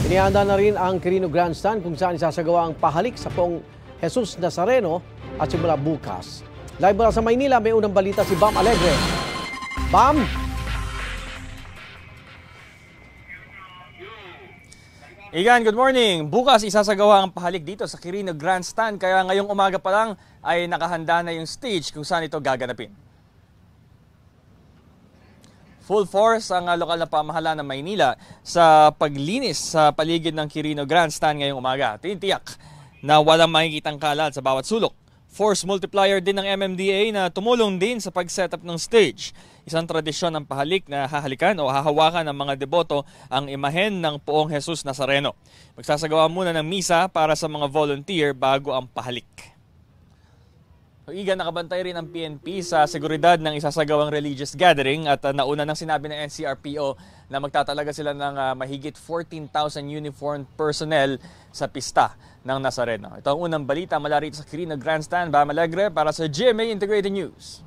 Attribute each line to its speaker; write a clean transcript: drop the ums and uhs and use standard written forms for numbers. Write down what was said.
Speaker 1: Inihanda na rin ang Quirino Grandstand kung saan isasagawa ang pahalik sa Poong Jesus Nazareno at simula bukas. Live mula sa Maynila, may unang balita si Bam Alegre. Bam!
Speaker 2: Igan, good morning. Bukas isasagawa ang pahalik dito sa Quirino Grandstand kaya ngayong umaga pa lang ay nakahanda na yung stage kung saan ito gaganapin. Full force ang lokal na pamahalaan ng Maynila sa paglinis sa paligid ng Quirino Grandstand ngayong umaga. Tinitiyak na walang makikitang kalat sa bawat sulok. Force multiplier din ng MMDA na tumulong din sa pag-setup ng stage. Isang tradisyon ng pahalik na hahalikan o hahawakan ng mga deboto ang imahen ng Poong Jesus Nazareno. Magsasagawa muna ng misa para sa mga volunteer bago ang pahalik. Igan, nakabantay rin ang PNP sa seguridad ng isasagawang religious gathering at nauna nang sinabi ng NCRPO na magtatalaga sila ng mahigit 14,000 uniformed personnel sa pista ng Nazareno. Ito ang unang balita mula rito sa Quirino Grandstand. Bam Alegre para sa GMA Integrated News.